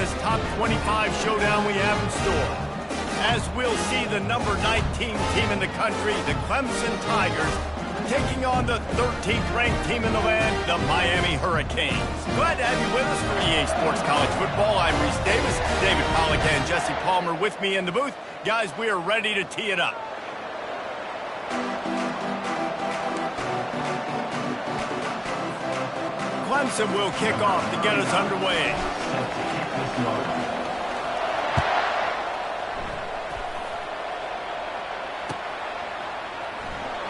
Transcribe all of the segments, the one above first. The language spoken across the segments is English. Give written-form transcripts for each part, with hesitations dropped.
this top 25 showdown we have in store. As we'll see the number 19 team in the country, the Clemson Tigers, taking on the 13th ranked team in the land, the Miami Hurricanes. Glad to have you with us for EA Sports College Football. I'm Reese Davis, David Pollack and Jesse Palmer with me in the booth. Guys, we are ready to tee it up. Clemson will kick off to get us underway.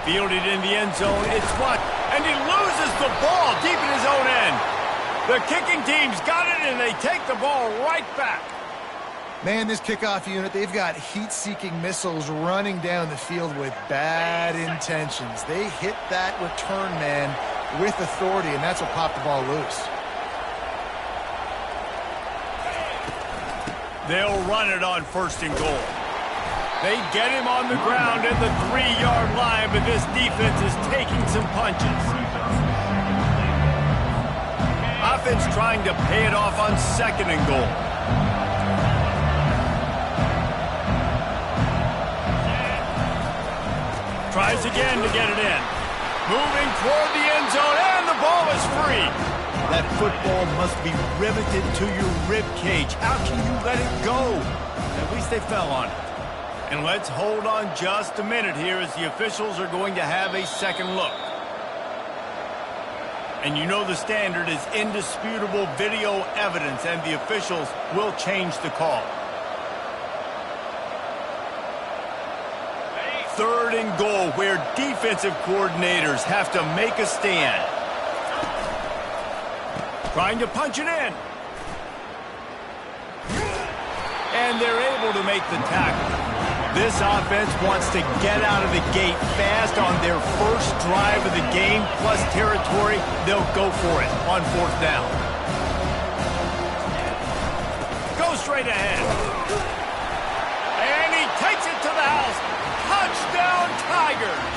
Fielded in the end zone, it's what? And he loses the ball deep in his own end. The kicking team's got it, and they take the ball right back. Man, this kickoff unit, they've got heat-seeking missiles running down the field with bad intentions. They hit that return man with authority, and that's what popped the ball loose. They'll run it on 1st and goal. They get him on the ground at the 3-yard line, but this defense is taking some punches. Offense trying to pay it off on 2nd and goal. Tries again to get it in. Moving toward the end zone, and the ball is free. That football must be riveted to your rib cage. How can you let it go? At least they fell on it. And let's hold on just a minute here as the officials are going to have a second look. And you know the standard is indisputable video evidence, and the officials will change the call. 3rd and goal, where defensive coordinators have to make a stand. Trying to punch it in. And they're able to make the tackle. This offense wants to get out of the gate fast on their first drive of the game, plus territory. They'll go for it on 4th down. Go straight ahead. And he takes it to the house. Touchdown, Tigers!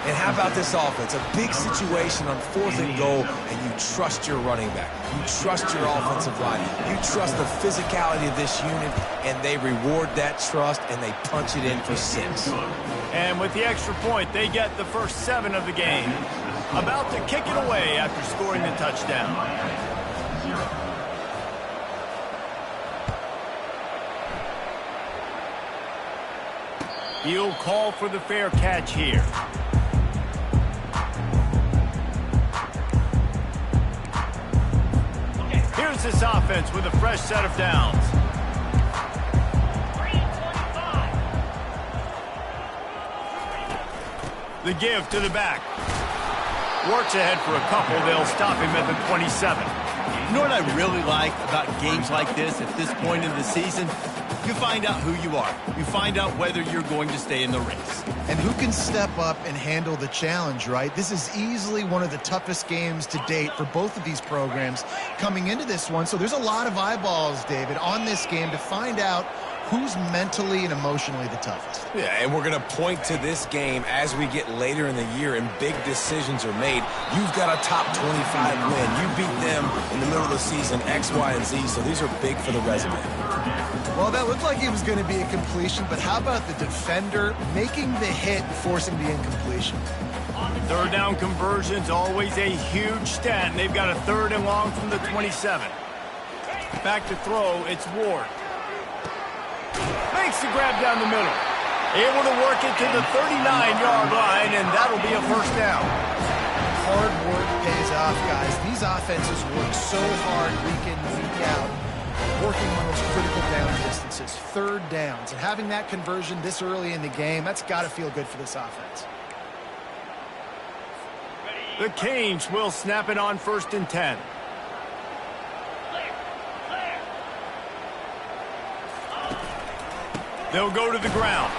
And how about this offense? A big situation on 4th and goal, and you trust your running back. You trust your offensive line. You trust the physicality of this unit, and they reward that trust, and they punch it in for 6. And with the extra point, they get the first 7 of the game. About to kick it away after scoring the touchdown. He'll call for the fair catch here. Here's this offense with a fresh set of downs. The give to the back. Works ahead for a couple. They'll stop him at the 27. You know what I really like about games like this at this point in the season? You find out who you are. You find out whether you're going to stay in the race. And who can step up and handle the challenge, right? This is easily one of the toughest games to date for both of these programs coming into this one. So there's a lot of eyeballs, David, on this game to find out who's mentally and emotionally the toughest. Yeah, and we're going to point to this game as we get later in the year and big decisions are made. You've got a top 25 win. You beat them in the middle of the season, X, Y, and Z, so these are big for the resume. Well, that looked like it was going to be a completion, but how about the defender making the hit and forcing the incompletion? 3rd down conversion's always a huge stat, and they've got a 3rd and long from the 27. Back to throw, it's Ward. Makes the grab down the middle. Able to work it to the 39-yard line, and that'll be a 1st down. Hard work pays off, guys. These offenses work so hard week in, week out, working on those critical down distances, 3rd downs. And having that conversion this early in the game, that's got to feel good for this offense. The Canes will snap it on 1st and 10. They'll go to the ground.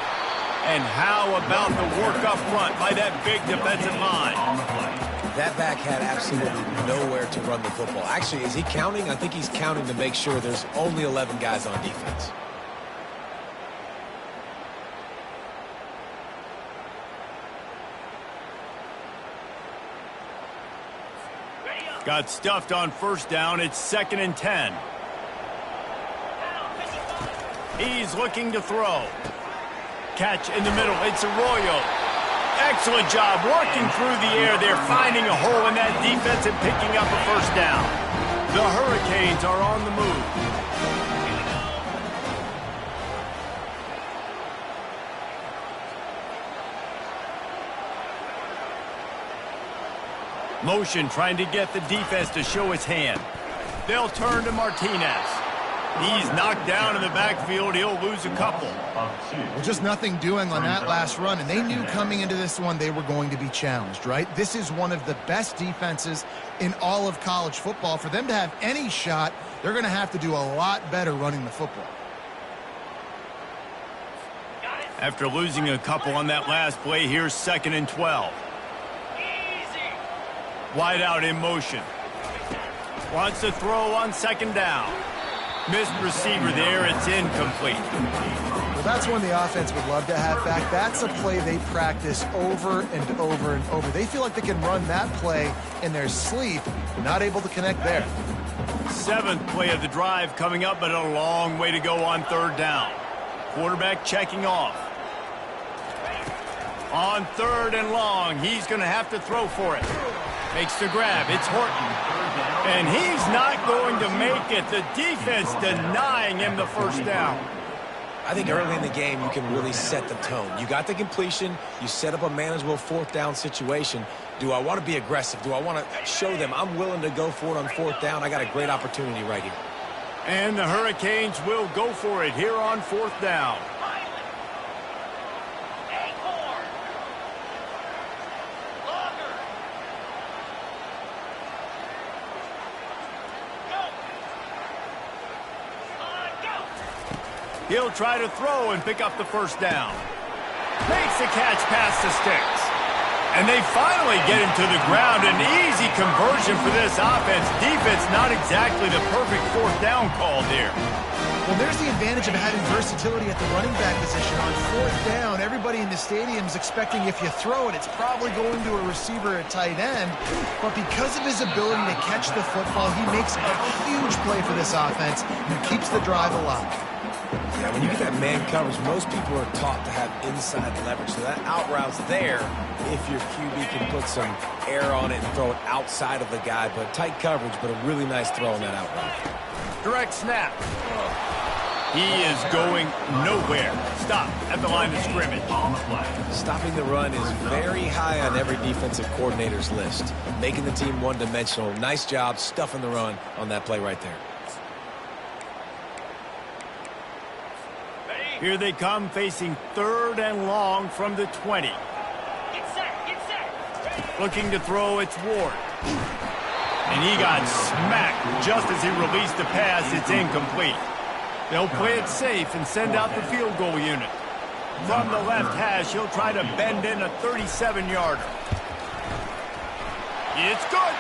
And how about the work up front by that big defensive line? That back had absolutely nowhere to run the football. Actually, is he counting? I think he's counting to make sure there's only 11 guys on defense. Got stuffed on 1st down. It's 2nd and 10. He's looking to throw. Catch in the middle. It's Arroyo. Excellent job working through the air. They're finding a hole in that defense and picking up a first down. The Hurricanes are on the move. Motion trying to get the defense to show his hand. They'll turn to Martinez. He's knocked down in the backfield. He'll lose a couple. Well, just nothing doing on that last run, and they knew coming into this one they were going to be challenged, right? This is one of the best defenses in all of college football. For them to have any shot, they're going to have to do a lot better running the football. After losing a couple on that last play, here's 2nd and 12. Wide out in motion. Wants to throw on 2nd down. Missed receiver there. It's incomplete. Well, that's one the offense would love to have back. That's a play they practice over and over and over. They feel like they can run that play in their sleep. Not able to connect there. 7th play of the drive coming up, but a long way to go on 3rd down. Quarterback checking off. On 3rd and long, he's going to have to throw for it. Makes the grab. It's Horton. And he's not going to make it. The defense denying him the first down. I think early in the game you can really set the tone. You got the completion. You set up a manageable 4th down situation. Do I want to be aggressive? Do I want to show them I'm willing to go for it on 4th down? I got a great opportunity right here. And the Hurricanes will go for it here on 4th down. He'll try to throw and pick up the first down. Makes the catch past the sticks. And they finally get him to the ground. An easy conversion for this offense. Defense not exactly the perfect 4th down call there. Well, there's the advantage of having versatility at the running back position. On 4th down, everybody in the stadium is expecting if you throw it, it's probably going to a receiver at tight end. But because of his ability to catch the football, he makes a huge play for this offense and keeps the drive alive. Yeah, when you get that man coverage, most people are taught to have inside leverage. So that out route's there if your QB can put some air on it and throw it outside of the guy. But tight coverage, but a really nice throw on that out route. Direct snap. He is going nowhere. Stop at the line of scrimmage. Stopping the run is very high on every defensive coordinator's list. Making the team one-dimensional. Nice job stuffing the run on that play right there. Here they come, facing 3rd and long from the 20. Looking to throw, it's Ward. And he got smacked just as he released the pass. It's incomplete. They'll play it safe and send out the field goal unit. From the left hash, he'll try to bend in a 37-yarder. It's good.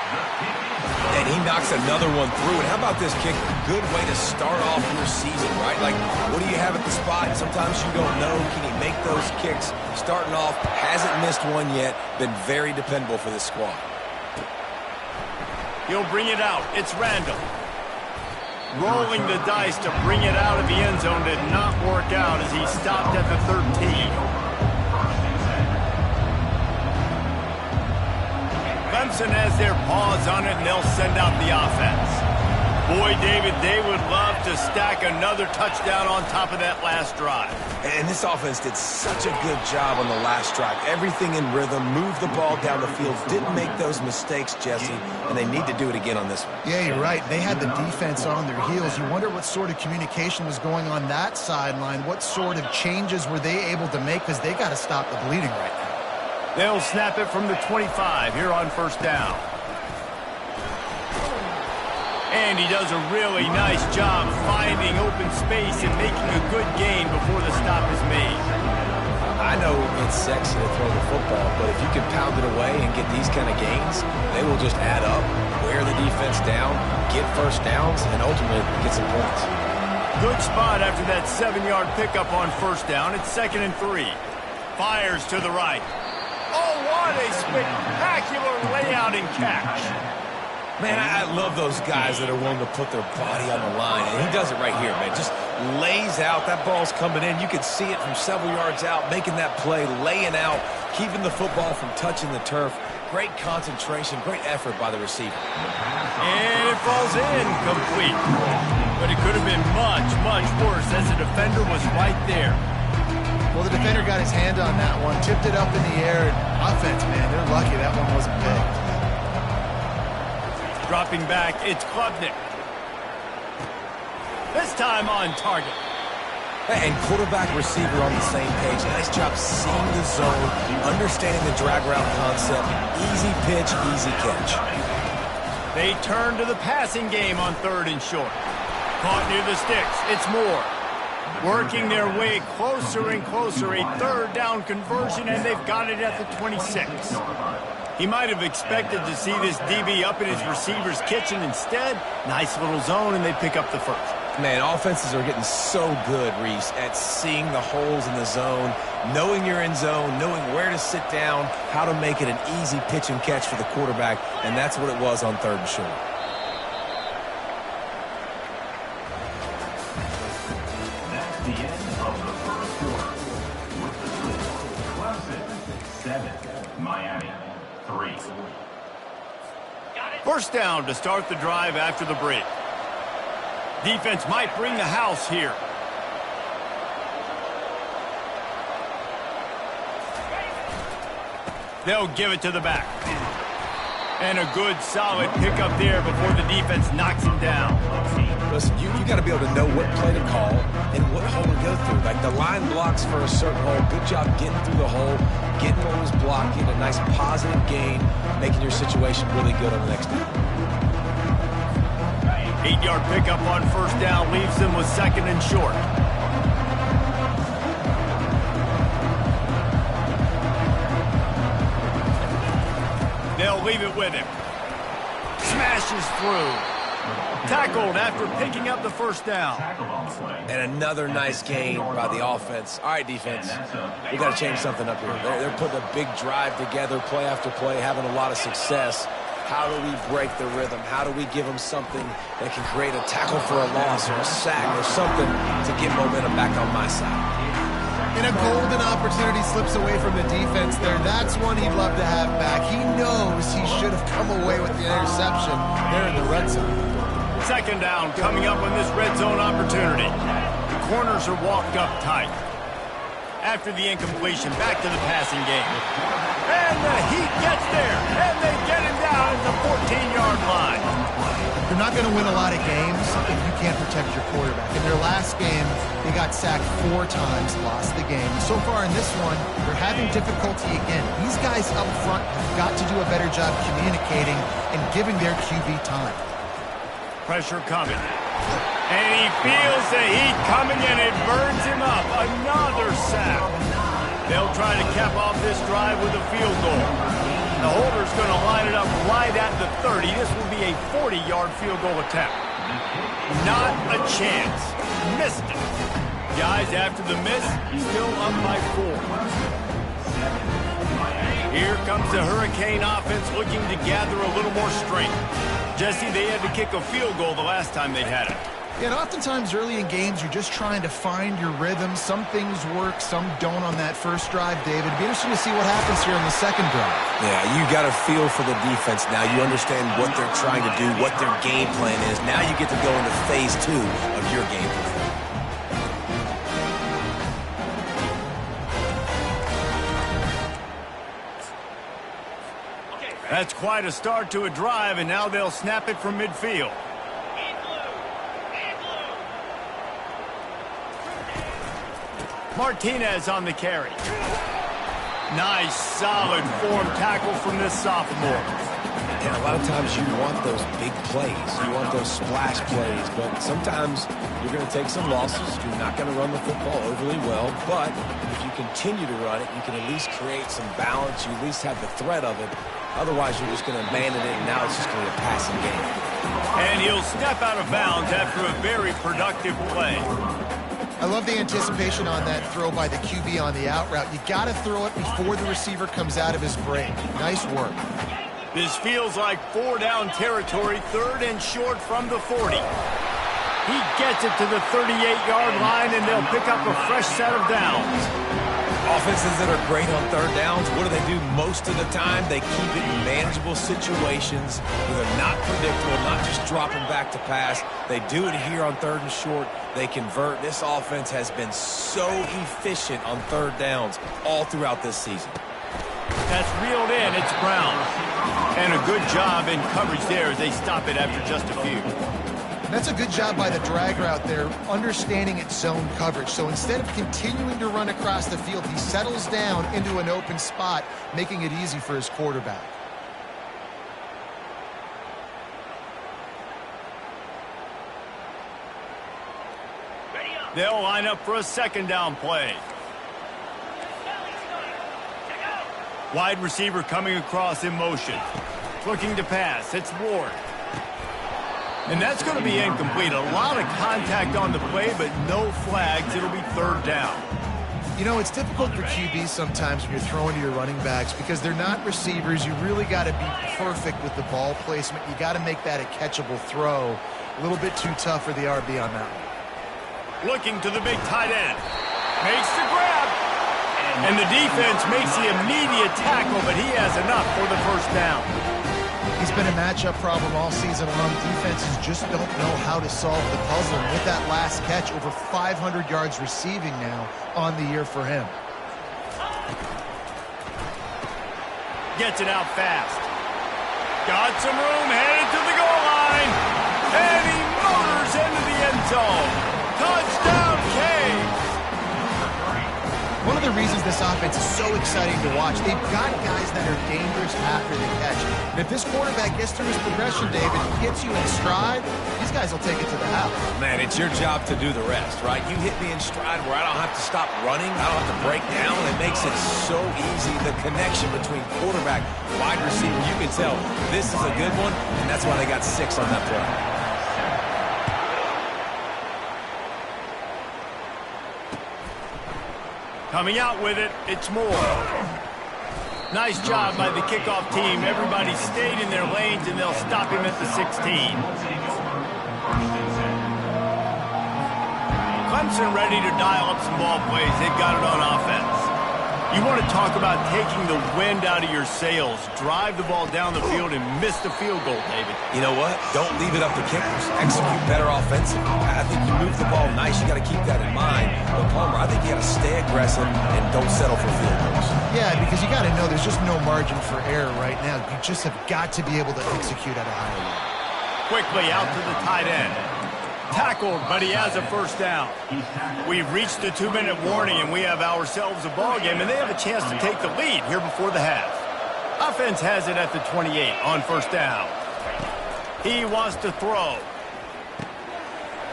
And he knocks another one through. And how about this kick? Good way to start off your season, right? Like, what do you have at the spot? Sometimes you don't know. Can he make those kicks? Starting off, hasn't missed one yet. Been very dependable for this squad. He'll bring it out. It's Randall. Rolling the dice to bring it out of the end zone did not work out as he stopped at the 13. Clemson has their paws on it, and they'll send out the offense. Boy, David, they would love to stack another touchdown on top of that last drive. And this offense did such a good job on the last drive. Everything in rhythm, moved the ball down the field, didn't make those mistakes, Jesse, and they need to do it again on this one. Yeah, you're right. They had the defense on their heels. You wonder what sort of communication was going on that sideline. What sort of changes were they able to make, because they got to stop the bleeding right now. They'll snap it from the 25 here on 1st down. And he does a really nice job finding open space and making a good gain before the stop is made. I know it's sexy to throw the football, but if you can pound it away and get these kind of gains, they will just add up, wear the defense down, get first downs, and ultimately get some points. Good spot after that 7-yard pickup on 1st down. It's 2nd and 3. Fires to the right. Oh, what a spectacular layout and catch. Man, I love those guys that are willing to put their body on the line, and he does it right here, man. Just lays out. That ball's coming in. You can see it from several yards out, making that play, laying out, keeping the football from touching the turf. Great concentration, great effort by the receiver. And it falls in, complete. But it could have been much, much worse as the defender was right there. Well, the defender got his hand on that one, tipped it up in the air. Offense, man, they're lucky that one wasn't picked. Dropping back, it's Klubnik. This time on target. And quarterback receiver on the same page. Nice job seeing the zone, understanding the drag route concept. Easy pitch, easy catch. They turn to the passing game on 3rd and short. Caught near the sticks. It's Moore. Working their way closer and closer. A 3rd down conversion, and they've got it at the 26. He might have expected to see this DB up in his receiver's kitchen. Instead, nice little zone, and they pick up the first. Man, offenses are getting so good, Reese, at seeing the holes in the zone, knowing you're in zone, knowing where to sit down, how to make it an easy pitch and catch for the quarterback, and that's what it was on 3rd and short. That's the end of the first quarter. With the score, Clemson 7, Miami 3. First down to start the drive after the break. Defense might bring the house here. They'll give it to the back. And a good, solid pickup there before the defense knocks him down. Listen, you got to be able to know what play to call and what hole to go through. Like the line blocks for a certain hole. Good job getting through the hole, getting what was blocking, a nice positive gain, making your situation really good on the next down. 8-yard pickup on 1st down leaves them with 2nd and short. They'll leave it with him. Smashes through. Tackled after picking up the 1st down. And another nice gain by the offense. All right, defense, we got to change something up here. They're putting a big drive together, play after play, having a lot of success. How do we break the rhythm? How do we give them something that can create a tackle for a loss or a sack or something to get momentum back on my side? And a golden opportunity slips away from the defense there. That's one he'd love to have back. He knows he should have come away with the interception there in the red zone. 2nd down coming up on this red zone opportunity. The corners are walked up tight. After the incompletion, back to the passing game. And the Heat gets there, and they get him down at the 14-yard line. You're not going to win a lot of games if you can't protect your quarterback. In their last game, they got sacked 4 times, lost the game. So far in this one, they're having difficulty again. These guys up front have got to do a better job communicating and giving their QB time. Pressure coming. And he feels the heat coming, and it burns him up. Another sack. They'll try to cap off this drive with a field goal. The holder's going to line it up right at the 30. This will be a 40-yard field goal attempt. Not a chance. Missed it. Guys, after the miss, still up by 4. Here comes the Hurricane offense looking to gather a little more strength. Jesse, they had to kick a field goal the last time they had it. Yeah, and oftentimes early in games, you're just trying to find your rhythm. Some things work, some don't on that first drive, David. It'd be interesting to see what happens here on the 2nd drive. Yeah, you got a feel for the defense now. You understand what they're trying to do, what their game plan is. Now you get to go into phase 2 of your game plan. That's quite a start to a drive, and now they'll snap it from midfield. Martinez on the carry. Nice, solid form tackle from this sophomore. And a lot of times you want those big plays. You want those splash plays. But sometimes you're going to take some losses. You're not going to run the football overly well. But if you continue to run it, you can at least create some balance. You at least have the threat of it. Otherwise, you're just going to abandon it, and now it's just going to be a passing game. And he'll step out of bounds after a very productive play. I love the anticipation on that throw by the QB on the out route. You got to throw it before the receiver comes out of his break. Nice work. This feels like 4-down territory, 3rd and short from the 40. He gets it to the 38-yard line, and they'll pick up a fresh set of downs. Offenses that are great on 3rd downs, what do? Most of the time, they keep it in manageable situations where they're not predictable, not just dropping back to pass. They do it here on 3rd and short. They convert. This offense has been so efficient on 3rd downs all throughout this season. That's reeled in. It's Brown. And a good job in coverage there as they stop it after just a few. That's a good job by the drag route there, understanding its zone coverage. So instead of continuing to run across the field, he settles down into an open spot, making it easy for his quarterback. They'll line up for a 2nd down play. Wide receiver coming across in motion. Looking to pass. It's Ward. And that's going to be incomplete. A lot of contact on the play, but no flags. It'll be 3rd down. You know, it's difficult for QBs sometimes when you're throwing to your running backs because they're not receivers. You really got to be perfect with the ball placement. You got to make that a catchable throw. A little bit too tough for the RB on that one. Looking to the big tight end. Makes the grab. And the defense makes the immediate tackle, but he has enough for the 1st down. He's been a matchup problem all season long. Defenses just don't know how to solve the puzzle. And with that last catch, over 500 yards receiving now on the year for him. Gets it out fast. Got some room, headed to the goal line. And he motors into the end zone. Touchdown, Canes. One of the reasons this offense is so exciting to watch, they've got guys that are dangerous after the catch. And if this quarterback gets through his progression, David, gets you in stride, these guys will take it to the house. Man, it's your job to do the rest, right? You hit me in stride where I don't have to stop running. I don't have to break down. It makes it so easy. The connection between quarterback, wide receiver, you can tell this is a good one, and that's why they got 6 on that play. Coming out with it, it's Moore. Nice job by the kickoff team. Everybody stayed in their lanes, and they'll stop him at the 16. Clemson ready to dial up some ball plays. They've got it on offense. You want to talk about taking the wind out of your sails. Drive the ball down the field and miss the field goal, David. You know what? Don't leave it up to kickers. Execute better offensively. I think you move the ball nice. You got to keep that in mind. But Palmer, I think you got to stay aggressive and don't settle for field goals. Yeah, because you got to know there's just no margin for error right now. You just have got to be able to execute at a higher level. Quickly out to the tight end. Tackled, but he has a 1st down. We've reached the 2-minute warning, and we have ourselves a ball game, and they have a chance to take the lead here before the half. Offense has it at the 28 on 1st down. He wants to throw.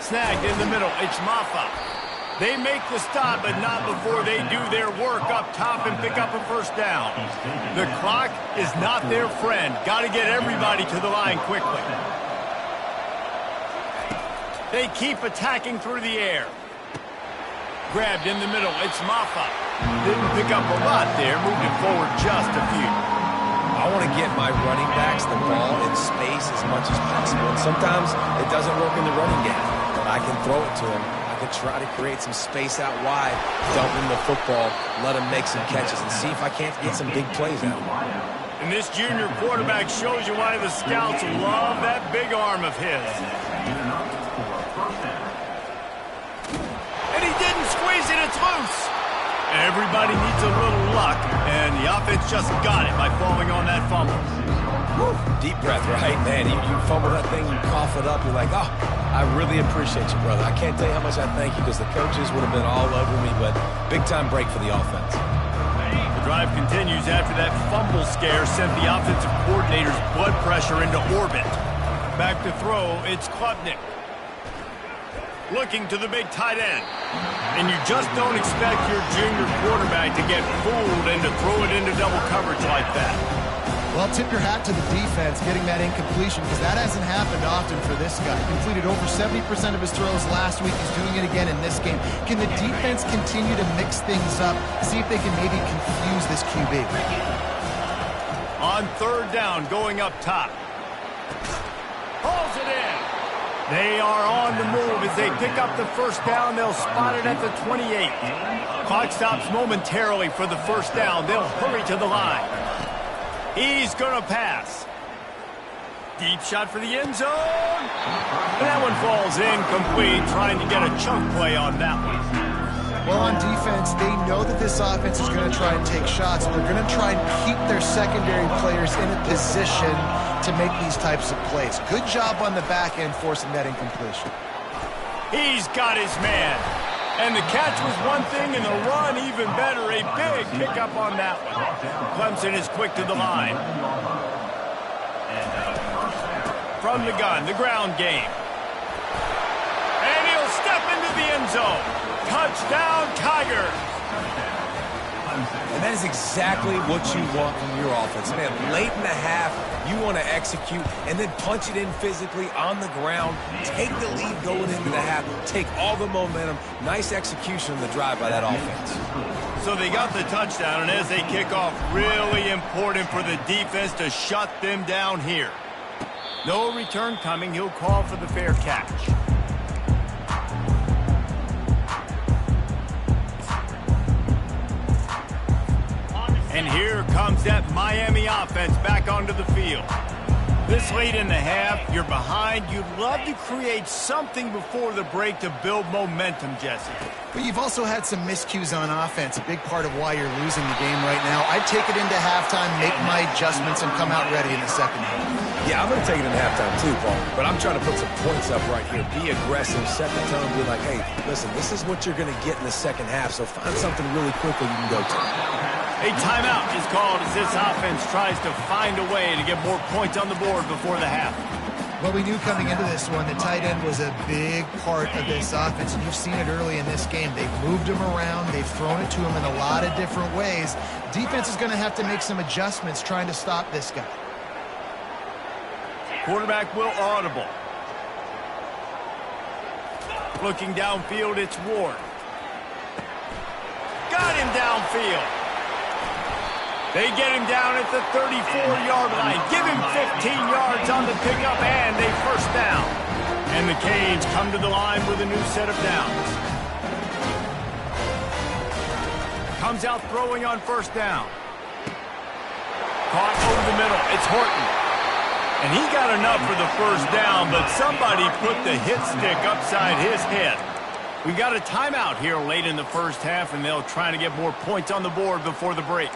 Snagged in the middle. It's Maffa. They make the stop, but not before they do their work up top and pick up a 1st down. The clock is not their friend. Got to get everybody to the line quickly. They keep attacking through the air. Grabbed in the middle. It's Maffa. Didn't pick up a lot there. Moved it forward just a few. I want to get my running backs the ball in space as much as possible. And sometimes it doesn't work in the running game. But I can throw it to them. I can try to create some space out wide, dump him the football, let him make some catches, and see if I can't get some big plays out of him. And this junior quarterback shows you why the scouts love that big arm of his. And he didn't squeeze it, it's loose. Everybody needs a little luck, and the offense just got it by falling on that fumble. Woo. Deep breath, right? Man, you fumble that thing, you cough it up, you're like, oh, I really appreciate you, brother. I can't tell you how much I thank you because the coaches would have been all over me, but big-time break for the offense. The drive continues after that fumble scare sent the offensive coordinator's blood pressure into orbit. Back to throw, it's Klubnik. Looking to the big tight end. And you just don't expect your junior quarterback to get fooled and to throw it into double coverage like that. Well, tip your hat to the defense getting that incompletion because that hasn't happened often for this guy. Completed over 70% of his throws last week. He's doing it again in this game. Can the defense continue to mix things up, see if they can maybe confuse this QB? On third down, going up top. Hauls it in. They are on the move as they pick up the first down. They'll spot it at the 28. Clock stops momentarily for the first down. They'll hurry to the line. He's going to pass. Deep shot for the end zone. And that one falls incomplete, trying to get a chunk play on that one. Well, on defense, they know that this offense is going to try and take shots. They're going to try and keep their secondary players in a position to make these types of plays. Good job on the back end forcing that incompletion. He's got his man. And the catch was one thing, and the run even better. A big pickup on that one. Clemson is quick to the line. From the gun, the ground game. And he'll step into the end zone. Touchdown, Tigers. And that is exactly what you want from your offense. Man, late in the half, you want to execute and then punch it in physically on the ground. Take the lead going into the half. Take all the momentum. Nice execution on the drive by that offense. So they got the touchdown, and as they kick off, really important for the defense to shut them down here. No return coming. He'll call for the fair catch. And here comes that Miami offense back onto the field. This late in the half, you're behind. You'd love to create something before the break to build momentum, Jesse. But you've also had some miscues on offense, a big part of why you're losing the game right now. I'd take it into halftime, make my adjustments, and come out ready in the second half. Yeah, I'm going to take it in halftime too, Paul. But I'm trying to put some points up right here. Be aggressive, set the tone, be like, hey, listen, this is what you're going to get in the second half, so find something really quickly you can go to. A timeout is called as this offense tries to find a way to get more points on the board before the half. Well, we knew coming into this one the tight end was a big part of this offense, and you've seen it early in this game. They've moved him around. They've thrown it to him in a lot of different ways. Defense is going to have to make some adjustments trying to stop this guy. Quarterback will audible. Looking downfield, it's Ward. Got him downfield. They get him down at the 34-yard line. Give him 15 yards on the pickup and a first down. And the Canes come to the line with a new set of downs. Comes out throwing on first down. Caught over the middle. It's Horton. And he got enough for the first down, but somebody put the hit stick upside his head. We got a timeout here late in the first half, and they'll try to get more points on the board before the break.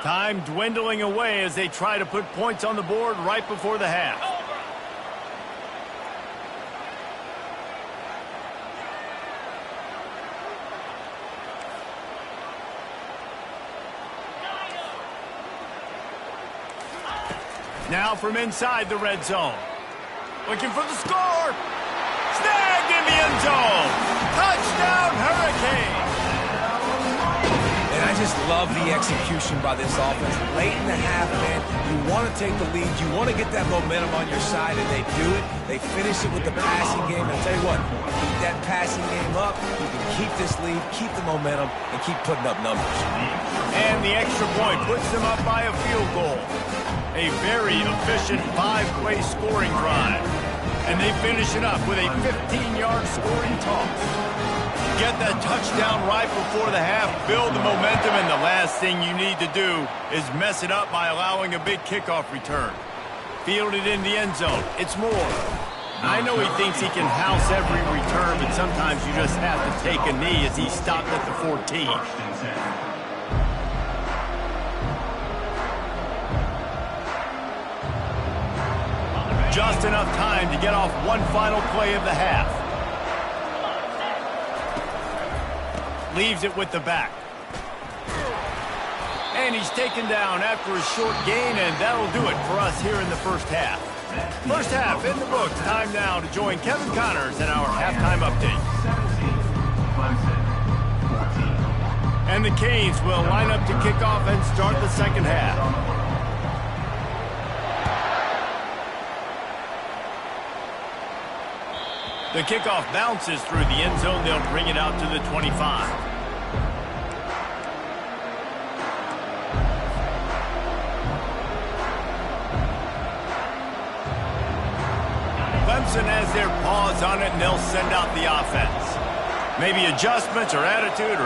Time dwindling away as they try to put points on the board right before the half. Now from inside the red zone. Looking for the score. Snagged in the end zone. Touchdown, Hurricane. And I just love the execution by this offense. Late in the half, man, you want to take the lead. You want to get that momentum on your side, and they do it. They finish it with the passing game. And I'll tell you what, keep that passing game up. You can keep this lead, keep the momentum, and keep putting up numbers. And the extra point puts them up by a field goal. A very efficient 5-play scoring drive. And they finish it up with a 15-yard scoring toss. Get that touchdown right before the half, build the momentum, and the last thing you need to do is mess it up by allowing a big kickoff return. Fielded in the end zone. It's Moore. I know he thinks he can house every return, but sometimes you just have to take a knee as he stopped at the 14. Just enough time to get off one final play of the half. Leaves it with the back. And he's taken down after a short gain, and that'll do it for us here in the first half. First half in the books. Time now to join Kevin Connors in our halftime update. And the Canes will line up to kick off and start the second half. The kickoff bounces through the end zone. They'll bring it out to the 25. Clemson has their paws on it, and they'll send out the offense. Maybe adjustments or attitude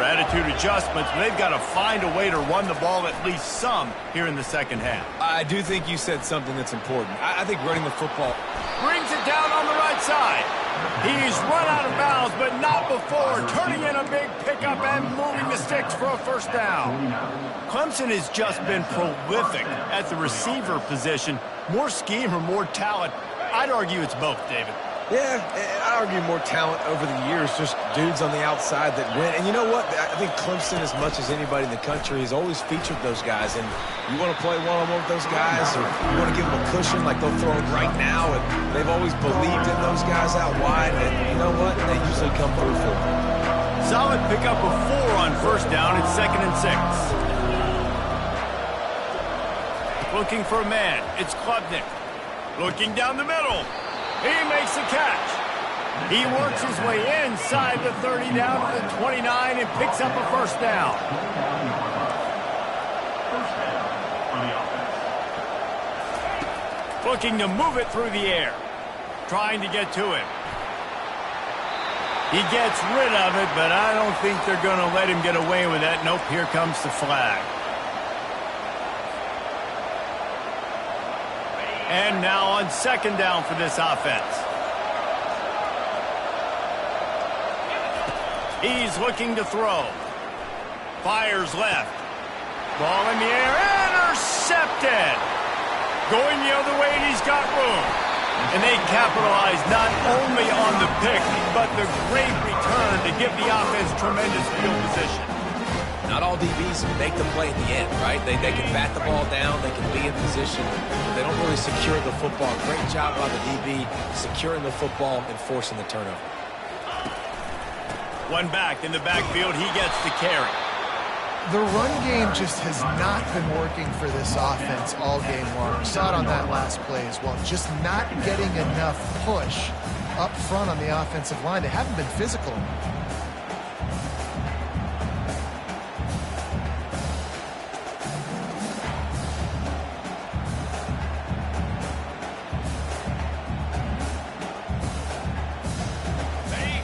adjustments, but they've got to find a way to run the ball at least some here in the second half. I do think you said something that's important. I think running the football. Brings it down on the right side. He's run out of bounds, but not before turning in a big pickup and moving the sticks for a first down. Clemson has just been prolific at the receiver position. More scheme or more talent? I'd argue it's both, David. Yeah, I argue more talent over the years, just dudes on the outside that win. And you know what? I think Clemson, as much as anybody in the country, has always featured those guys. And you want to play one-on-one with those guys, or you want to give them a cushion like they'll throw it right now. And they've always believed in those guys out wide. And you know what? They usually come through for them. Solid pickup of 4 on first down. It's 2nd and 6. Looking for a man. It's Klubnik. Looking down the middle. He makes the catch. He works his way inside the 30 down to the 29 and picks up a first down. Looking to move it through the air. Trying to get to him. He gets rid of it, but I don't think they're going to let him get away with that. Nope, here comes the flag. And now on 2nd down for this offense. He's looking to throw. Fires left. Ball in the air. Intercepted. Going the other way, and he's got room. And they capitalize not only on the pick, but the great return to give the offense tremendous field position. Not all DBs make the play at the end, right? They can bat the ball down, they can be in position, but they don't really secure the football. Great job by the DB securing the football and forcing the turnover. One back in the backfield, he gets the carry. The run game just has not been working for this offense all game long. We saw it on that last play as well. Just not getting enough push up front on the offensive line. They haven't been physical.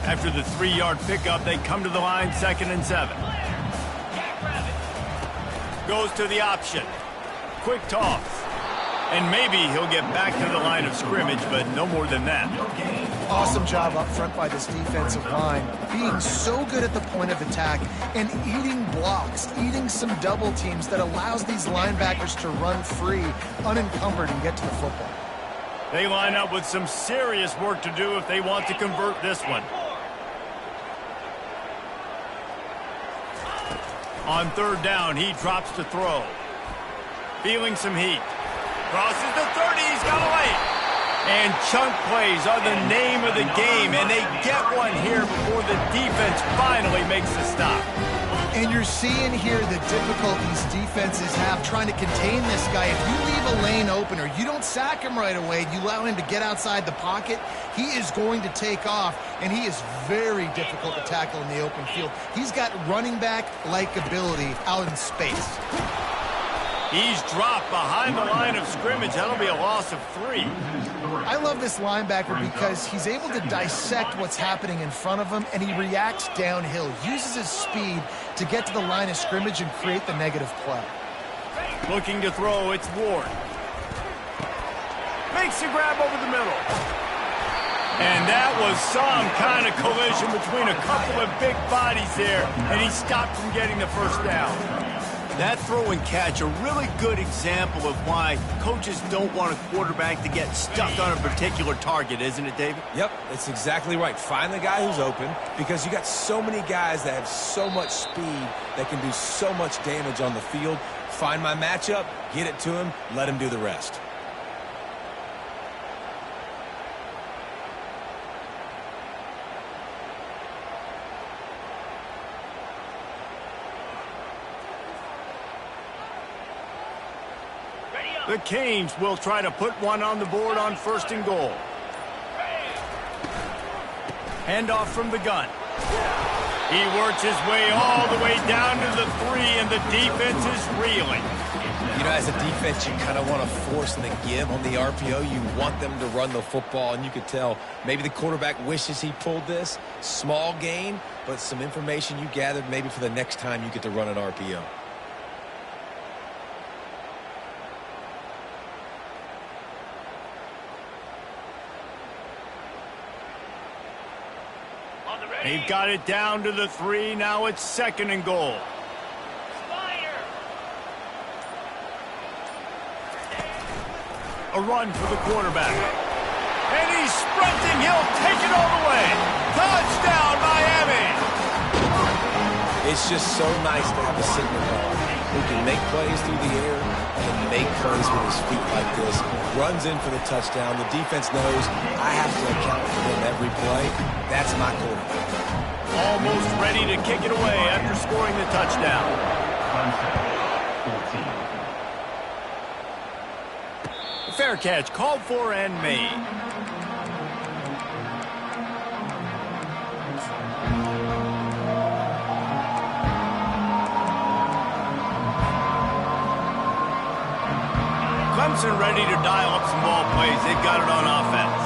After the 3-yard pickup, they come to the line, 2nd and 7. Goes to the option. Quick toss. And maybe he'll get back to the line of scrimmage, but no more than that. Awesome job up front by this defensive line, being so good at the point of attack and eating blocks, eating some double teams that allows these linebackers to run free, unencumbered, and get to the football. They line up with some serious work to do if they want to convert this one. On 3rd down, he drops to throw. Feeling some heat. Crosses the 30, he's got away. And chunk plays are the name of the game, and they get one here before the defense finally makes the stop. And you're seeing here the difficulties defenses have trying to contain this guy. If you leave a lane open or you don't sack him right away, you allow him to get outside the pocket, he is going to take off, and he is very difficult to tackle in the open field. He's got running back-like ability out in space. He's dropped behind the line of scrimmage. That'll be a loss of 3. I love this linebacker because he's able to dissect what's happening in front of him, and he reacts downhill, uses his speed to get to the line of scrimmage and create the negative play. Looking to throw, it's Ward. Makes the grab over the middle. And that was some kind of collision between a couple of big bodies there, and he stopped from getting the first down. That throw and catch, a really good example of why coaches don't want a quarterback to get stuck on a particular target, isn't it, David? Yep, that's exactly right. Find the guy who's open, because you got so many guys that have so much speed that can do so much damage on the field. Find my matchup, get it to him, let him do the rest. The Canes will try to put one on the board on 1st and goal. Handoff from the gun. He works his way all the way down to the 3, and the defense is reeling. You know, as a defense, you kind of want to force the give on the RPO. You want them to run the football, and you could tell maybe the quarterback wishes he pulled this. Small gain, but some information you gathered maybe for the next time you get to run an RPO. They've got it down to the 3. Now it's 2nd and goal. A run for the quarterback. And he's sprinting. He'll take it all the way. Touchdown, Miami! It's just so nice to have a signal dog who can make plays through the air and make plays with his feet like this. Runs in for the touchdown. The defense knows I have to account for him every play. That's my quarterback. Almost ready to kick it away after scoring the touchdown. Fair catch called for and made. Clemson ready to dial up some ball plays. They've got it on offense.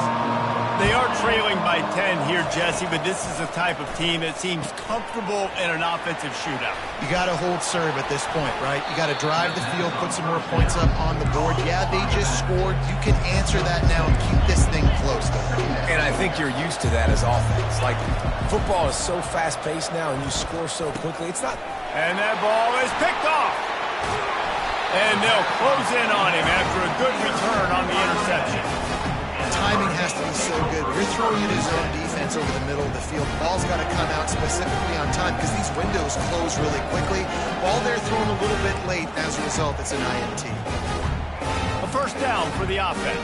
They are trailing by 10 here, Jesse, but this is a type of team that seems comfortable in an offensive shootout. You got to hold serve at this point, right? You got to drive the field, put some more points up on the board. Yeah, they just scored. You can answer that now and keep this thing close, though. And I think you're used to that as offense. Like, football is so fast-paced now, and you score so quickly. It's not... And that ball is picked off. And they'll close in on him after a good return on the interception. Timing has to be so good. You're throwing in his own defense over the middle of the field. The ball's got to come out specifically on time because these windows close really quickly. Ball there thrown a little bit late. As a result, it's an INT. A first down for the offense.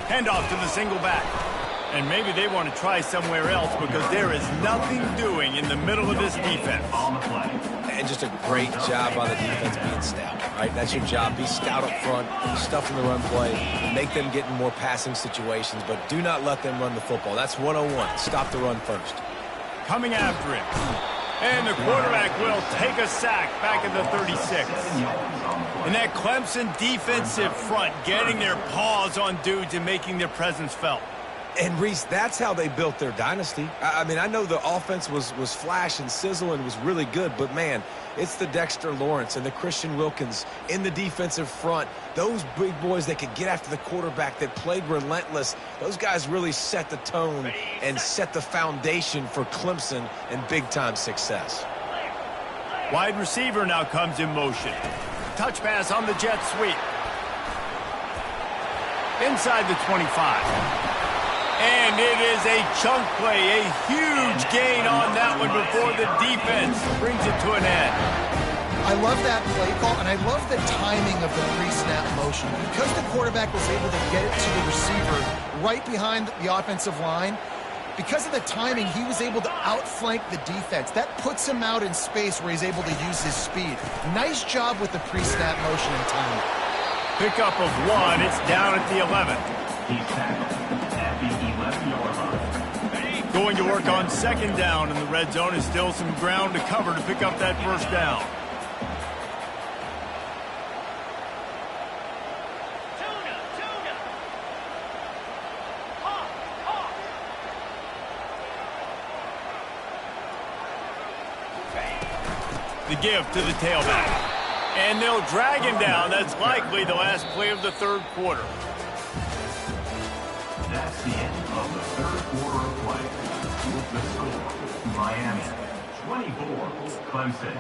Handoff to the single back. And maybe they want to try somewhere else because there is nothing doing in the middle of this defense. And just a great job by the defense being stout, right? That's your job. Be stout up front, stuff in the run play, make them get in more passing situations, but do not let them run the football. That's 101. Stop the run first. Coming after him. And the quarterback will take a sack back at the 36. And that Clemson defensive front getting their paws on dudes and making their presence felt. And, Reese, that's how they built their dynasty. I mean, I know the offense was flash and sizzle and was really good, but, man, it's the Dexter Lawrence and the Christian Wilkins in the defensive front. Those big boys that could get after the quarterback, that played relentless, those guys really set the tone and set the foundation for Clemson and big-time success. Wide receiver now comes in motion. Touch pass on the jet sweep. Inside the 25. And it is a chunk play, a huge gain on that one before the defense brings it to an end. I love that play call, and I love the timing of the pre-snap motion. Because the quarterback was able to get it to the receiver right behind the offensive line, because of the timing, he was able to outflank the defense. That puts him out in space where he's able to use his speed. Nice job with the pre-snap motion and timing. Pickup of 1, it's down at the 11. He's tackled at the 11-yard line. Going to work on 2nd down, and the red zone is still some ground to cover to pick up that first down. The give to the tailback. And they'll drag him down. That's likely the last play of the third quarter. That's the end of the third quarter of play. With the score, Miami 24, Clemson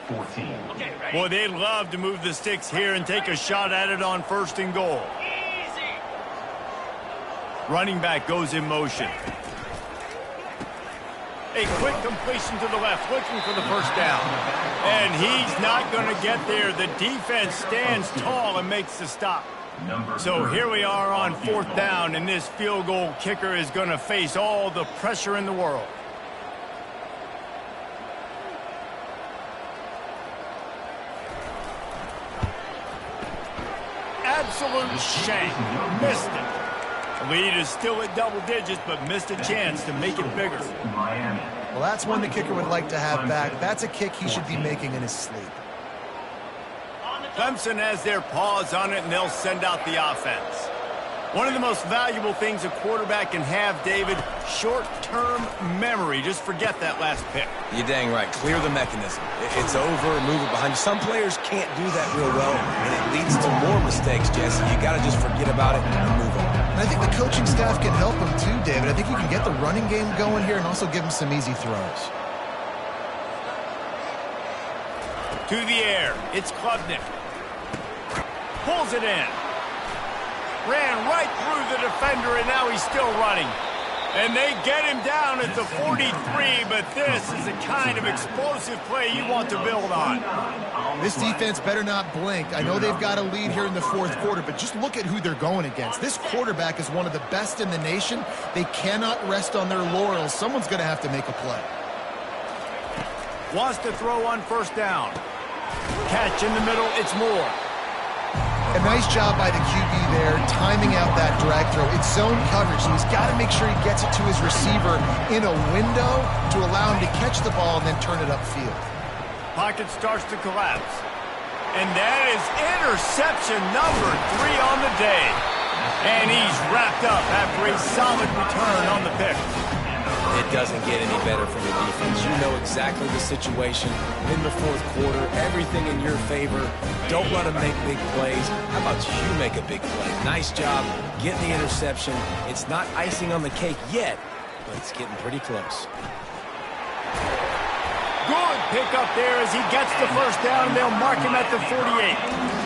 14. Boy, they'd love to move the sticks here and take a shot at it on 1st and goal. Running back goes in motion. A quick completion to the left, looking for the first down. And he's not going to get there. The defense stands tall and makes the stop. So here we are on 4th down, and this field goal kicker is going to face all the pressure in the world. absolute shank. Missed it. The lead is still at double digits, but missed a chance to make it bigger. Miami. Well, that's one the kicker would like to have back. That's a kick he should be making in his sleep. Clemson has their paws on it, and they'll send out the offense. One of the most valuable things a quarterback can have, David, short-term memory. Just forget that last pick. You're dang right. Clear the mechanism. It's over, move it behind you. Some players can't do that real well, and it leads to more mistakes, Jesse. You got to just forget about it and move on. And I think the coaching staff can help him too, David. I think you can get the running game going here and also give him some easy throws. To the air. It's Klubnik. Pulls it in. Ran right through the defender, and now he's still running. And they get him down at the 43, but this is the kind of explosive play you want to build on. This defense better not blink. I know they've got a lead here in the fourth quarter, but just look at who they're going against. This quarterback is one of the best in the nation. They cannot rest on their laurels. Someone's going to have to make a play. Wants to throw on first down. Catch in the middle, it's Moore. A nice job by the QB there, timing out that drag throw. It's zone coverage, so he's got to make sure he gets it to his receiver in a window to allow him to catch the ball and then turn it upfield. Pocket starts to collapse. And that is interception number 3 on the day. And he's wrapped up after a solid return on the pick. It doesn't get any better from the defense. You know exactly the situation in the fourth quarter. Everything in your favor. Don't let them make big plays. How about you make a big play? Nice job getting the interception. It's not icing on the cake yet, but it's getting pretty close. Good pick up there as he gets the first down, and they'll mark him at the 48.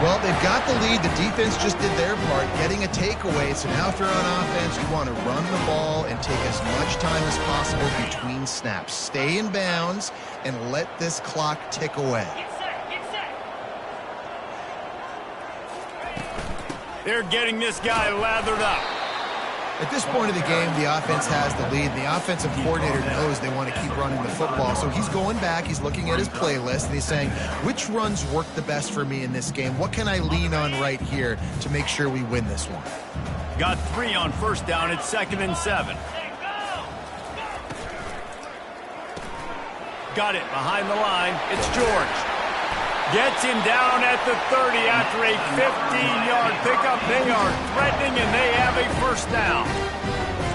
Well, they've got the lead. The defense just did their part, getting a takeaway. So now if you're on offense, you want to run the ball and take as much time as possible between snaps. Stay in bounds and let this clock tick away. They're getting this guy lathered up. At this point of the game, the offense has the lead. The offensive coordinator knows they want to keep running the football. So he's going back, he's looking at his playlist, and he's saying, which runs work the best for me in this game? What can I lean on right here to make sure we win this one? Got 3 on first down. It's 2nd and 7. Got it behind the line. It's George. Gets him down at the 30 after a 15-yard pickup. They are threatening, and they have a first down.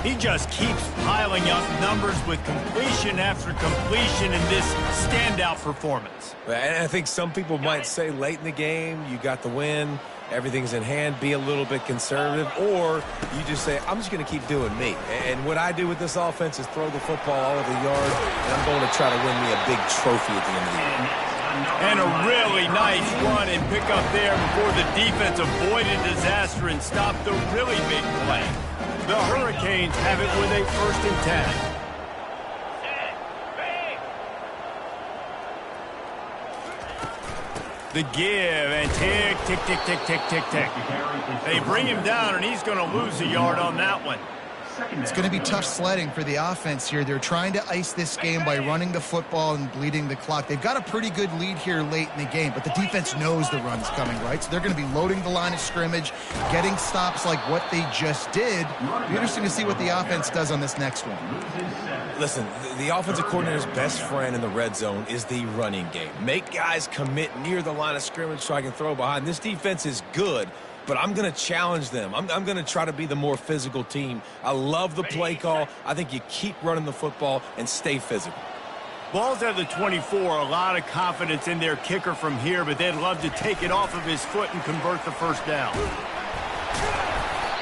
He just keeps piling up numbers with completion after completion in this standout performance. And I think some people might say late in the game, you got the win, everything's in hand, be a little bit conservative, or you just say, I'm just going to keep doing me. And what I do with this offense is throw the football all over the yard, and I'm going to try to win me a big trophy at the end of the year. And a really nice run and pick up there before the defense avoided disaster and stopped the really big play. The Hurricanes have it with a 1st and 10. The give and tick, tick, tick, tick, tick, tick, tick. They bring him down, and he's going to lose a yard on that one. It's going to be tough sledding for the offense here. They're trying to ice this game by running the football and bleeding the clock. They've got a pretty good lead here late in the game, but the defense knows the run's coming, right? So they're going to be loading the line of scrimmage, getting stops like what they just did. It'll be interesting to see what the offense does on this next one. Listen, the offensive coordinator's best friend in the red zone is the running game. Make guys commit near the line of scrimmage so I can throw behind. This defense is good, but I'm going to challenge them. I'm going to try to be the more physical team. I love the play call. I think you keep running the football and stay physical. Ball's at the 24. A lot of confidence in their kicker from here, but they'd love to take it off of his foot and convert the first down.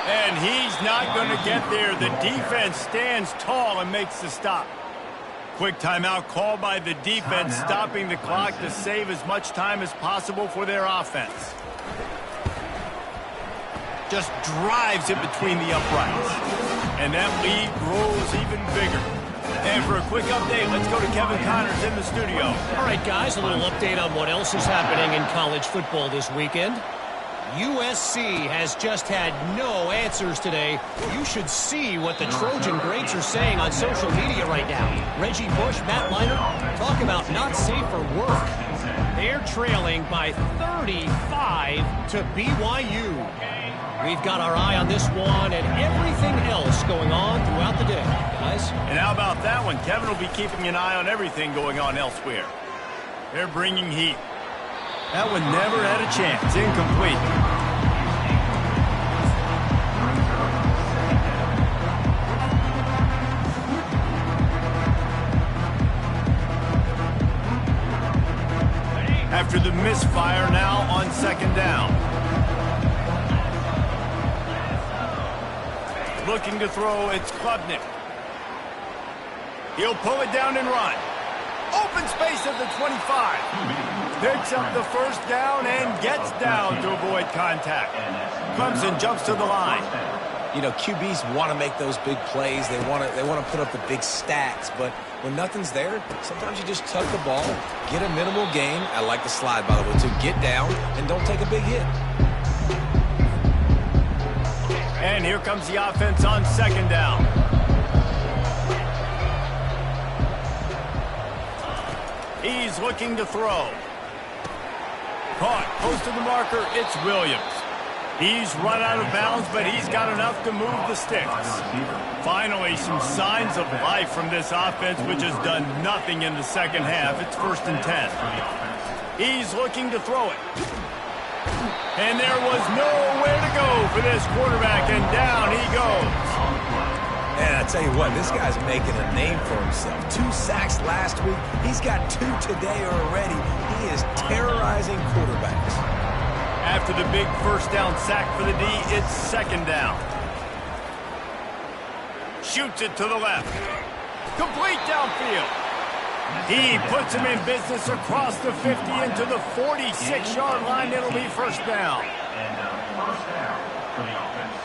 And he's not going to get there. The defense stands tall and makes the stop. Quick timeout called by the defense, stopping the clock to save as much time as possible for their offense. Just drives it between the uprights. And that lead grows even bigger. And for a quick update, let's go to Kevin Connors in the studio. All right, guys, a little update on what else is happening in college football this weekend. USC has just had no answers today. You should see what the Trojan greats are saying on social media right now. Reggie Bush, Matt Leinart, talk about not safe for work. They're trailing by 35 to BYU. We've got our eye on this one and everything else going on throughout the day, guys. And how about that one? Kevin will be keeping an eye on everything going on elsewhere. They're bringing heat. That one never had a chance. Incomplete. After the misfire, now on second down. Looking to throw, it's Klubnik. He'll pull it down and run. Open space at the 25. Picks up the first down and gets down to avoid contact. Clemson jumps to the line. You know, QBs want to make those big plays. They want to put up the big stats, but when nothing's there, sometimes you just tuck the ball, get a minimal gain. I like the slide, by the way, to get down and don't take a big hit. And here comes the offense on second down. He's looking to throw. Caught, close to the marker, it's Williams. He's run out of bounds, but he's got enough to move the sticks. Finally, some signs of life from this offense, which has done nothing in the second half. It's 1st and 10. He's looking to throw it. And there was nowhere to go for this quarterback, and down he goes. And I tell you what, this guy's making a name for himself. 2 sacks last week. He's got 2 today already. He is terrorizing quarterbacks. After the big first down sack for the D, it's second down. Shoots it to the left. Complete downfield. He puts him in business across the 50 into the 46-yard line. It'll be first down. And first down for the offense.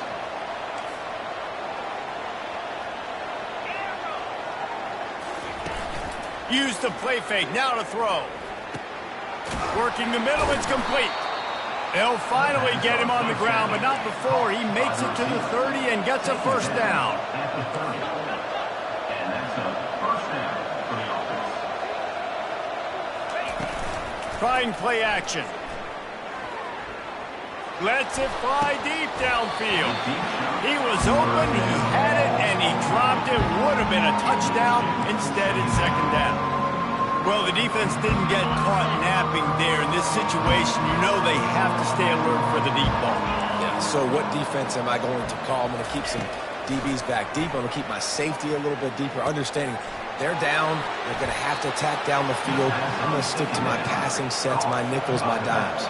Use the play fake. Now to throw. Working the middle. It's complete. They'll finally get him on the ground, but not before. He makes it to the 30 and gets a first down. At the 30. And that's a first down for the offense. Trying play action. Lets it fly deep downfield. He was open, he had it, and he dropped it. Would have been a touchdown. Instead, it's second down. Well, the defense didn't get caught napping there. In this situation, you know they have to stay alert for the deep ball. Yeah, so what defense am I going to call? I'm going to keep some DBs back deep. I'm going to keep my safety a little bit deeper, understanding they're down. They're going to have to attack down the field. I'm going to stick to my passing sets, my nickels, my dimes.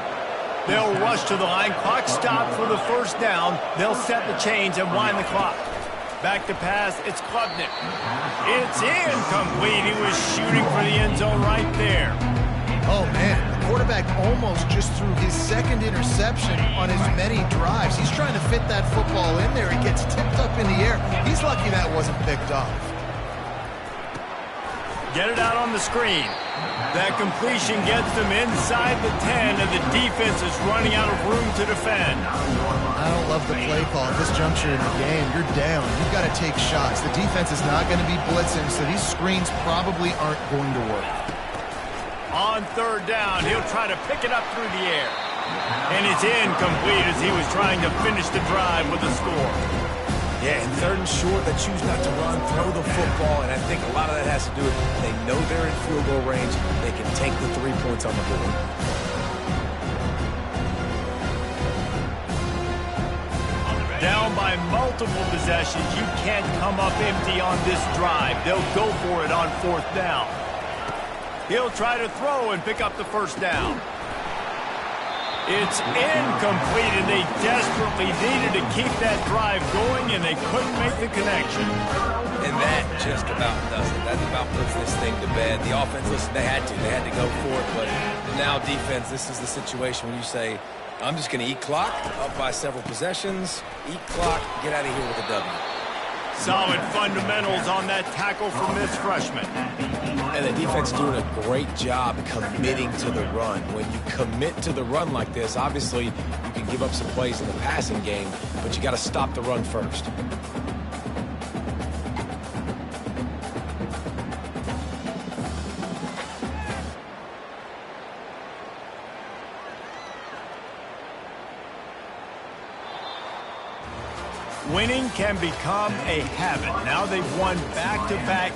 They'll rush to the line. Clock stopped for the first down. They'll set the chains and wind the clock. Back to pass, it's Klubnik. It's incomplete. He was shooting for the end zone right there. Oh, man, the quarterback almost just threw his second interception on as many drives. He's trying to fit that football in there. It gets tipped up in the air. He's lucky that wasn't picked off. Get it out on the screen. That completion gets them inside the 10, and the defense is running out of room to defend. I don't love the play call at this juncture in the game. You're down. You've got to take shots. The defense is not going to be blitzing, so these screens probably aren't going to work. On third down, he'll try to pick it up through the air. And it's incomplete as he was trying to finish the drive with a score. Yeah, and 3rd and short, they choose not to run, throw the football, and I think a lot of that has to do with they know they're in field goal range. They can take the 3 points on the board. Down by multiple possessions, you can't come up empty on this drive. They'll go for it on 4th down. He'll try to throw and pick up the first down. It's incomplete, and they desperately needed to keep that drive going, and they couldn't make the connection. And that just about does it. That about puts this thing to bed. The offense, listen, they had to go for it, but now defense, this is the situation when you say, I'm just going to eat clock, up by several possessions, eat clock, get out of here with a W. Solid fundamentals on that tackle from this freshman. And the defense doing a great job committing to the run. When you commit to the run like this, obviously you can give up some plays in the passing game, but you got to stop the run first. Winning can become a habit. Now they've won back-to-back